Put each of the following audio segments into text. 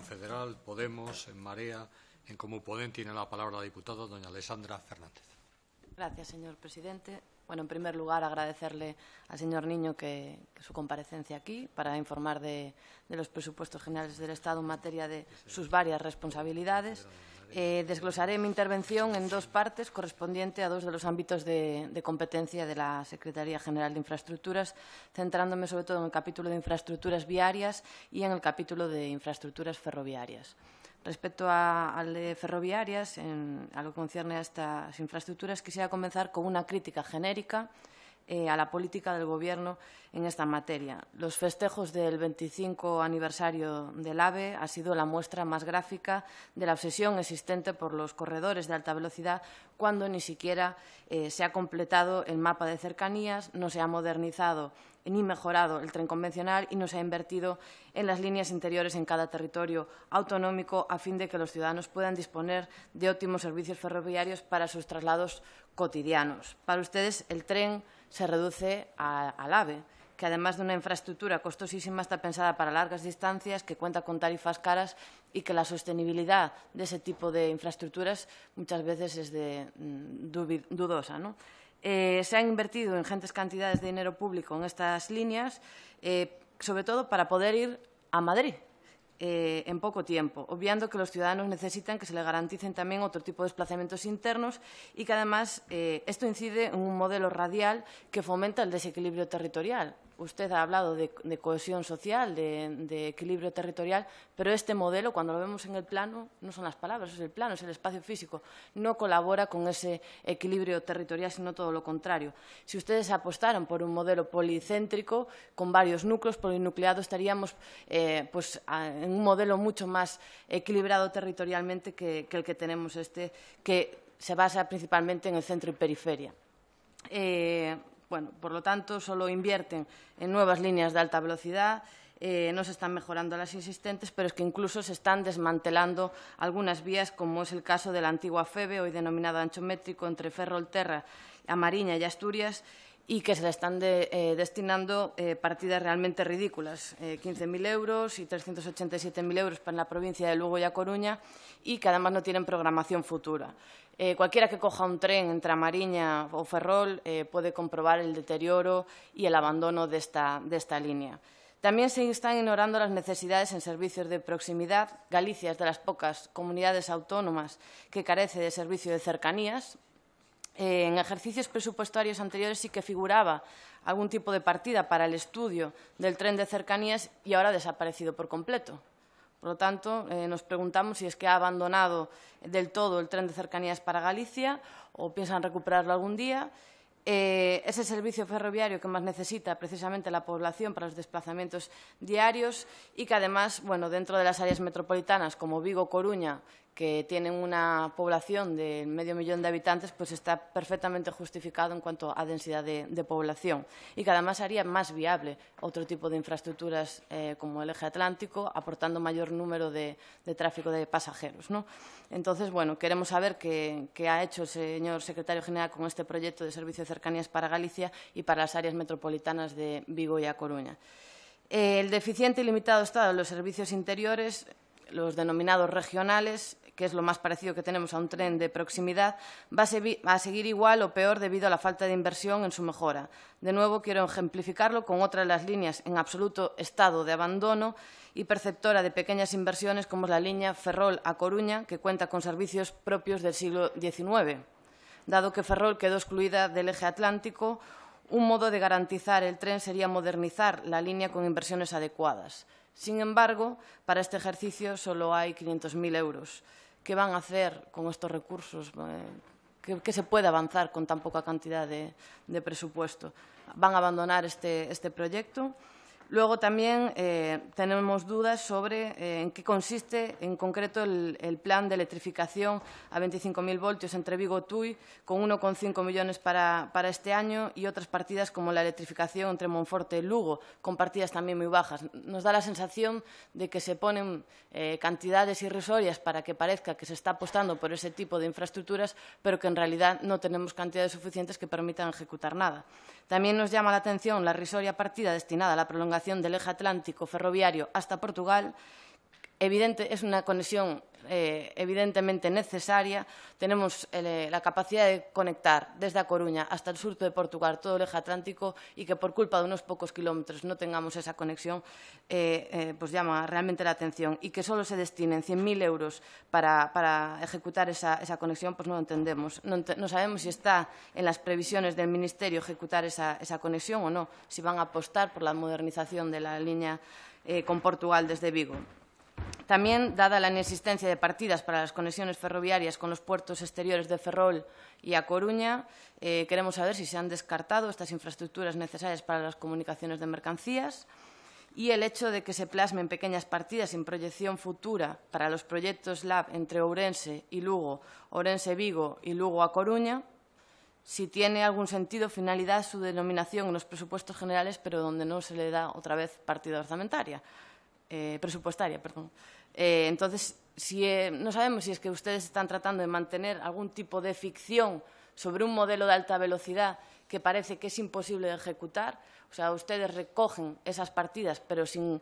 Confederal, Podemos, En Marea, en Comú Podem. Tiene la palabra la diputada doña Alexandra Fernández. Gracias, señor presidente. Bueno, en primer lugar, agradecerle al señor Niño que su comparecencia aquí para informar de los presupuestos generales del Estado en materia de sus varias responsabilidades. Desglosaré mi intervención en dos partes, correspondiente a dos de los ámbitos de competencia de la Secretaría General de Infraestructuras, centrándome sobre todo en el capítulo de infraestructuras viarias y en el capítulo de infraestructuras ferroviarias. Respecto al de ferroviarias, a lo que concierne a estas infraestructuras, quisiera comenzar con una crítica genérica a la política del Gobierno en esta materia. Los festejos del 25 aniversario del AVE ha sido la muestra más gráfica de la obsesión existente por los corredores de alta velocidad, cuando ni siquiera se ha completado el mapa de cercanías, no se ha modernizado ni mejorado el tren convencional y no se ha invertido en las líneas interiores en cada territorio autonómico a fin de que los ciudadanos puedan disponer de óptimos servicios ferroviarios para sus traslados cotidianos. Para ustedes, el tren se reduce al AVE, que además de una infraestructura costosísima está pensada para largas distancias, que cuenta con tarifas caras y que la sostenibilidad de ese tipo de infraestructuras muchas veces es dudosa, ¿no? Se han invertido ingentes cantidades de dinero público en estas líneas, sobre todo para poder ir a Madrid en poco tiempo, obviando que los ciudadanos necesitan que se les garanticen también otro tipo de desplazamientos internos y que además esto incide en un modelo radial que fomenta el desequilibrio territorial. Usted ha hablado de cohesión social, de equilibrio territorial, pero este modelo, cuando lo vemos en el plano, no son las palabras, es el plano, es el espacio físico, no colabora con ese equilibrio territorial, sino todo lo contrario. Si ustedes apostaran por un modelo policéntrico, con varios núcleos polinucleados, estaríamos en un modelo mucho más equilibrado territorialmente que el que tenemos que se basa principalmente en el centro y periferia. Bueno, por lo tanto, solo invierten en nuevas líneas de alta velocidad, no se están mejorando las existentes, pero es que incluso se están desmantelando algunas vías, como es el caso de la antigua FEVE, hoy denominada ancho métrico, entre Ferrolterra, A Mariña y Asturias, y que se le están destinando partidas realmente ridículas, 15.000 euros y 387.000 euros para la provincia de Lugo y A Coruña, y que además no tienen programación futura. Cualquiera que coja un tren entre A Mariña o Ferrol puede comprobar el deterioro y el abandono de esta línea. También se están ignorando las necesidades en servicios de proximidad. Galicia es de las pocas comunidades autónomas que carece de servicio de cercanías. En ejercicios presupuestarios anteriores sí que figuraba algún tipo de partida para el estudio del tren de cercanías y ahora ha desaparecido por completo. Por lo tanto, nos preguntamos si es que ha abandonado del todo el tren de cercanías para Galicia o piensan recuperarlo algún día. Es el servicio ferroviario que más necesita precisamente la población para los desplazamientos diarios y que además, bueno, dentro de las áreas metropolitanas como Vigo, Coruña, que tienen una población de 500.000 de habitantes, pues está perfectamente justificado en cuanto a densidad de población y que además haría más viable otro tipo de infraestructuras como el eje atlántico, aportando mayor número de tráfico de pasajeros, ¿no? Entonces, bueno, queremos saber qué ha hecho el señor secretario general con este proyecto de servicio de cercanías para Galicia y para las áreas metropolitanas de Vigo y A Coruña. El deficiente y limitado estado de los servicios interiores, los denominados regionales, que es lo más parecido que tenemos a un tren de proximidad, va a seguir igual o peor debido a la falta de inversión en su mejora. De nuevo, quiero ejemplificarlo con otra de las líneas en absoluto estado de abandono y perceptora de pequeñas inversiones, como es la línea Ferrol-A Coruña, que cuenta con servicios propios del siglo XIX. Dado que Ferrol quedó excluida del eje atlántico, un modo de garantizar el tren sería modernizar la línea con inversiones adecuadas. Sin embargo, para este ejercicio solo hay 500.000 euros. ¿Qué van a hacer con estos recursos? ¿Qué se puede avanzar con tan poca cantidad de presupuesto? ¿Van a abandonar este proyecto? Luego también tenemos dudas sobre en qué consiste en concreto el plan de electrificación a 25.000 voltios entre Vigo y Tui, con 1,5 millones para este año y otras partidas como la electrificación entre Monforte y Lugo, con partidas también muy bajas. Nos da la sensación de que se ponen cantidades irrisorias para que parezca que se está apostando por ese tipo de infraestructuras, pero que en realidad no tenemos cantidades suficientes que permitan ejecutar nada. También nos llama la atención la irrisoria partida destinada a la prolongación del eje atlántico ferroviario hasta Portugal, es una conexión evidentemente necesaria. Tenemos la capacidad de conectar desde A Coruña hasta el sur de Portugal todo el eje atlántico, y que por culpa de unos pocos kilómetros no tengamos esa conexión, pues llama realmente la atención. Y que solo se destinen 100.000 euros para ejecutar esa conexión, pues no lo entendemos. No sabemos si está en las previsiones del Ministerio ejecutar esa conexión o no, si van a apostar por la modernización de la línea con Portugal desde Vigo. También, dada la inexistencia de partidas para las conexiones ferroviarias con los puertos exteriores de Ferrol y A Coruña, queremos saber si se han descartado estas infraestructuras necesarias para las comunicaciones de mercancías, y el hecho de que se plasmen pequeñas partidas sin proyección futura para los proyectos LAB entre Ourense y Lugo, Ourense-Vigo y Lugo-A Coruña, si tiene algún sentido, finalidad, su denominación en los presupuestos generales, pero donde no se le da otra vez partida presupuestaria. Entonces, no sabemos si es que ustedes están tratando de mantener algún tipo de ficción sobre un modelo de alta velocidad que parece que es imposible de ejecutar. O sea, ustedes recogen esas partidas, pero sin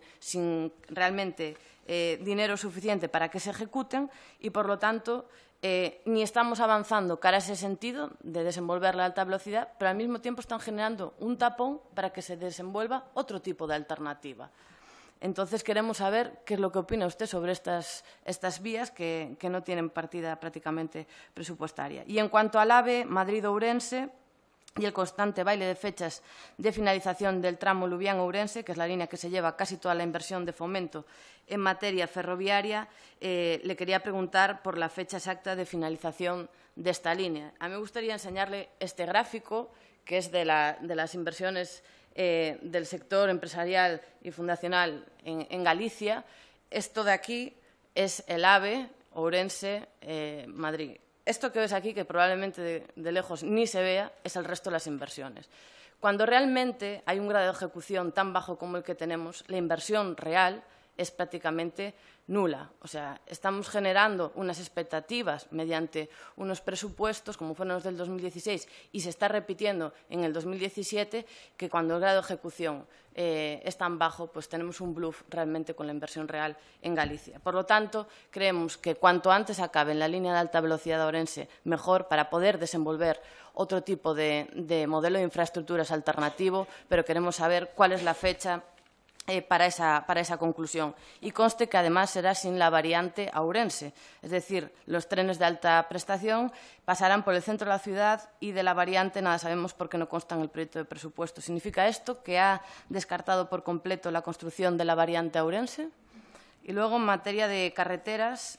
realmente dinero suficiente para que se ejecuten, y, por lo tanto, ni estamos avanzando cara a ese sentido de desenvolver la alta velocidad, pero al mismo tiempo están generando un tapón para que se desenvuelva otro tipo de alternativa. Entonces, queremos saber qué es lo que opina usted sobre estas vías que no tienen partida prácticamente presupuestaria. Y en cuanto al AVE Madrid-Ourense y el constante baile de fechas de finalización del tramo Lubián-Ourense, que es la línea que se lleva casi toda la inversión de Fomento en materia ferroviaria, le quería preguntar por la fecha exacta de finalización de esta línea. A mí me gustaría enseñarle este gráfico, que es de las inversiones del sector empresarial y fundacional en Galicia. Esto de aquí es el AVE Ourense-Madrid. Esto que ves aquí, que probablemente de lejos ni se vea, es el resto de las inversiones. Cuando realmente hay un grado de ejecución tan bajo como el que tenemos, la inversión real es prácticamente nula. O sea, estamos generando unas expectativas mediante unos presupuestos, como fueron los del 2016, y se está repitiendo en el 2017, que cuando el grado de ejecución es tan bajo, pues tenemos un bluff realmente con la inversión real en Galicia. Por lo tanto, creemos que cuanto antes acabe en la línea de alta velocidad de Ourense, mejor, para poder desenvolver otro tipo de modelo de infraestructuras alternativo, pero queremos saber cuál es la fecha para esa conclusión. Y conste que, además, será sin la variante a Ourense. Es decir, los trenes de alta prestación pasarán por el centro de la ciudad, y de la variante nada sabemos porque no consta en el proyecto de presupuesto. ¿Significa esto que ha descartado por completo la construcción de la variante a Ourense? Y luego, en materia de carreteras,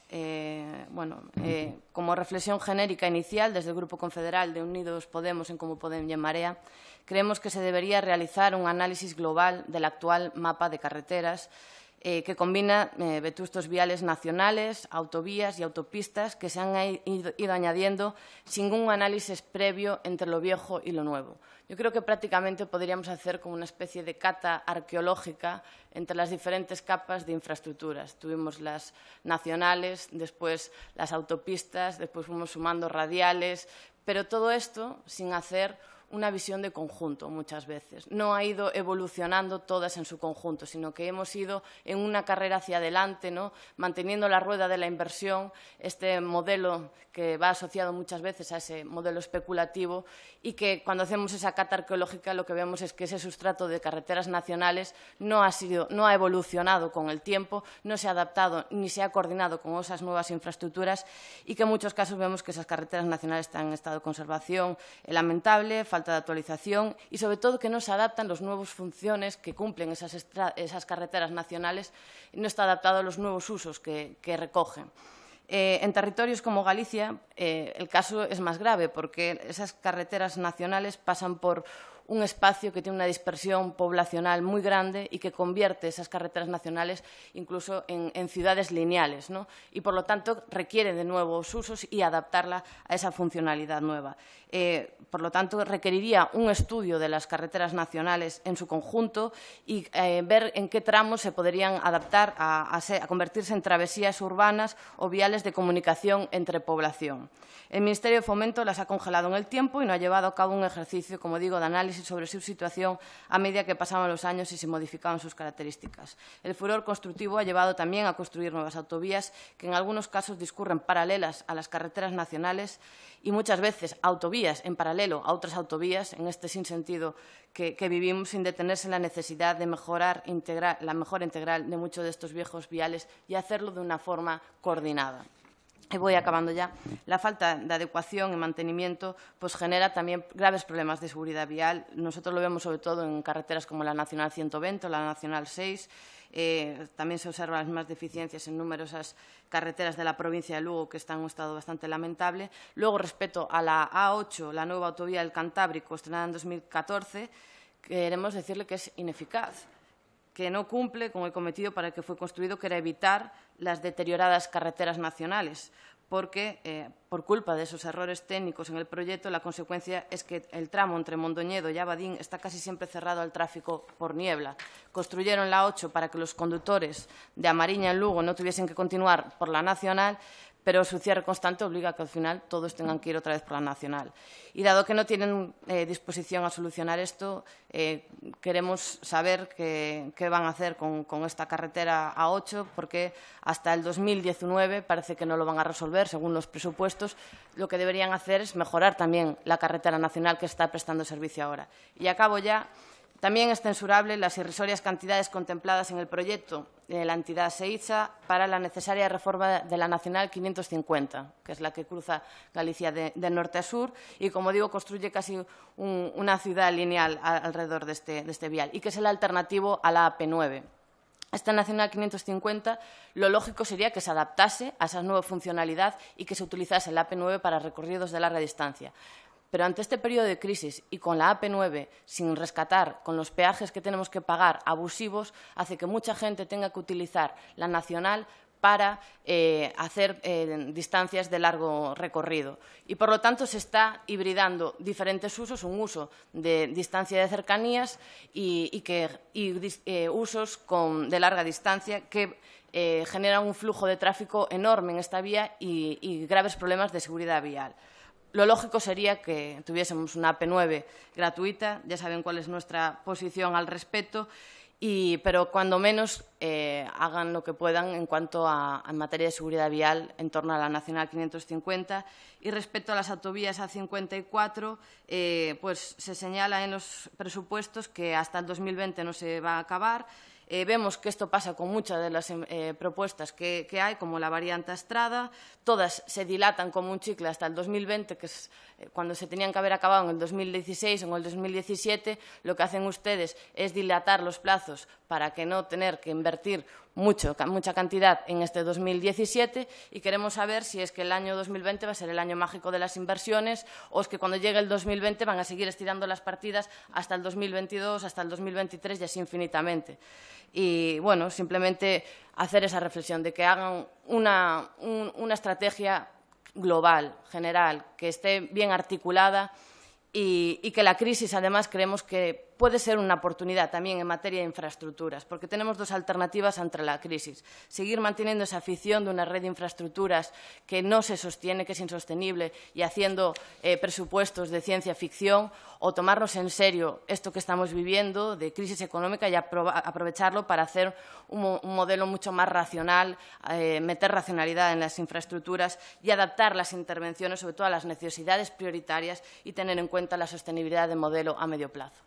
como reflexión genérica inicial, desde el Grupo Confederal de Unidos Podemos, en Comú Podem y en Marea, creemos que se debería realizar un análisis global del actual mapa de carreteras, que combina vetustos viales nacionales, autovías y autopistas que se han ido añadiendo sin un análisis previo entre lo viejo y lo nuevo. Yo creo que prácticamente podríamos hacer como una especie de cata arqueológica entre las diferentes capas de infraestructuras. Tuvimos las nacionales, después las autopistas, después fuimos sumando radiales, pero todo esto sin hacer una visión de conjunto muchas veces. No ha ido evolucionando todas en su conjunto, sino que hemos ido en una carrera hacia adelante, ¿no?, manteniendo la rueda de la inversión, este modelo que va asociado muchas veces a ese modelo especulativo, y que cuando hacemos esa cata arqueológica lo que vemos es que ese sustrato de carreteras nacionales no ha evolucionado con el tiempo, no se ha adaptado ni se ha coordinado con esas nuevas infraestructuras, y que en muchos casos vemos que esas carreteras nacionales están en estado de conservación lamentable, falta de actualización, y sobre todo que no se adaptan las nuevas funciones que cumplen esas carreteras nacionales, y no está adaptado a los nuevos usos que recogen. En territorios como Galicia el caso es más grave, porque esas carreteras nacionales pasan por un espacio que tiene una dispersión poblacional muy grande y que convierte esas carreteras nacionales incluso en ciudades lineales, ¿no? Y, por lo tanto, requiere de nuevos usos y adaptarla a esa funcionalidad nueva. Por lo tanto, requeriría un estudio de las carreteras nacionales en su conjunto y ver en qué tramos se podrían adaptar a convertirse en travesías urbanas o viales de comunicación entre población. El Ministerio de Fomento las ha congelado en el tiempo y no ha llevado a cabo un ejercicio, como digo, de análisis análisis sobre su situación a medida que pasaban los años y se modificaban sus características. El furor constructivo ha llevado también a construir nuevas autovías que en algunos casos discurren paralelas a las carreteras nacionales y muchas veces autovías en paralelo a otras autovías, en este sinsentido que vivimos, sin detenerse en la necesidad de mejorar la mejora integral de muchos de estos viejos viales y hacerlo de una forma coordinada. Y voy acabando ya. La falta de adecuación y mantenimiento pues, genera también graves problemas de seguridad vial. Nosotros lo vemos sobre todo en carreteras como la Nacional 120 o la Nacional 6. También se observan las mismas deficiencias en numerosas carreteras de la provincia de Lugo, que están en un estado bastante lamentable. Luego, respecto a la A8, la nueva autovía del Cantábrico, estrenada en 2014, queremos decirle que es ineficaz, que no cumple con el cometido para el que fue construido, que era evitar las deterioradas carreteras nacionales, porque por culpa de esos errores técnicos en el proyecto, la consecuencia es que el tramo entre Mondoñedo y Abadín está casi siempre cerrado al tráfico por niebla. Construyeron la 8 para que los conductores de Amariña en Lugo no tuviesen que continuar por la nacional, pero su cierre constante obliga a que al final todos tengan que ir otra vez por la nacional. Y dado que no tienen disposición a solucionar esto, queremos saber qué van a hacer con esta carretera A8, porque hasta el 2019 parece que no lo van a resolver, según los presupuestos. Lo que deberían hacer es mejorar también la carretera nacional que está prestando servicio ahora. Y acabo ya. También es censurable las irrisorias cantidades contempladas en el proyecto de la entidad SEITSA para la necesaria reforma de la Nacional 550, que es la que cruza Galicia de norte a sur y, como digo, construye casi una ciudad lineal alrededor de este vial y que es el alternativo a la AP9. Esta Nacional 550, lo lógico sería que se adaptase a esa nueva funcionalidad y que se utilizase la AP9 para recorridos de larga distancia. Pero ante este periodo de crisis y con la AP9 sin rescatar, con los peajes que tenemos que pagar abusivos, hace que mucha gente tenga que utilizar la nacional para hacer distancias de largo recorrido. Y, por lo tanto, se está hibridando diferentes usos, un uso de distancia de cercanías y usos de larga distancia que generan un flujo de tráfico enorme en esta vía y graves problemas de seguridad vial. Lo lógico sería que tuviésemos una AP9 gratuita, ya saben cuál es nuestra posición al respecto, pero cuando menos hagan lo que puedan en cuanto a materia de seguridad vial en torno a la Nacional 550. Y respecto a las autovías A54, pues se señala en los presupuestos que hasta el 2020 no se va a acabar. Vemos que esto pasa con muchas de las propuestas que hay, como la variante Estrada. Todas se dilatan como un chicle hasta el 2020, que es cuando se tenían que haber acabado en el 2016 o en el 2017. Lo que hacen ustedes es dilatar los plazos para que no tener que invertir mucha cantidad en este 2017 y queremos saber si es que el año 2020 va a ser el año mágico de las inversiones o es que cuando llegue el 2020 van a seguir estirando las partidas hasta el 2022, hasta el 2023 y así infinitamente. Y, bueno, simplemente hacer esa reflexión de que hagan una estrategia global, general, que esté bien articulada y que la crisis, además, creemos que puede ser una oportunidad también en materia de infraestructuras, porque tenemos dos alternativas ante la crisis. Seguir manteniendo esa afición de una red de infraestructuras que no se sostiene, que es insostenible, y haciendo presupuestos de ciencia ficción, o tomarnos en serio esto que estamos viviendo de crisis económica y aprovecharlo para hacer un modelo mucho más racional, meter racionalidad en las infraestructuras y adaptar las intervenciones, sobre todo a las necesidades prioritarias y tener en cuenta la sostenibilidad del modelo a medio plazo.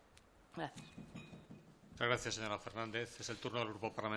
Gracias. Muchas gracias, señora Fernández. Es el turno del Grupo Parlamentario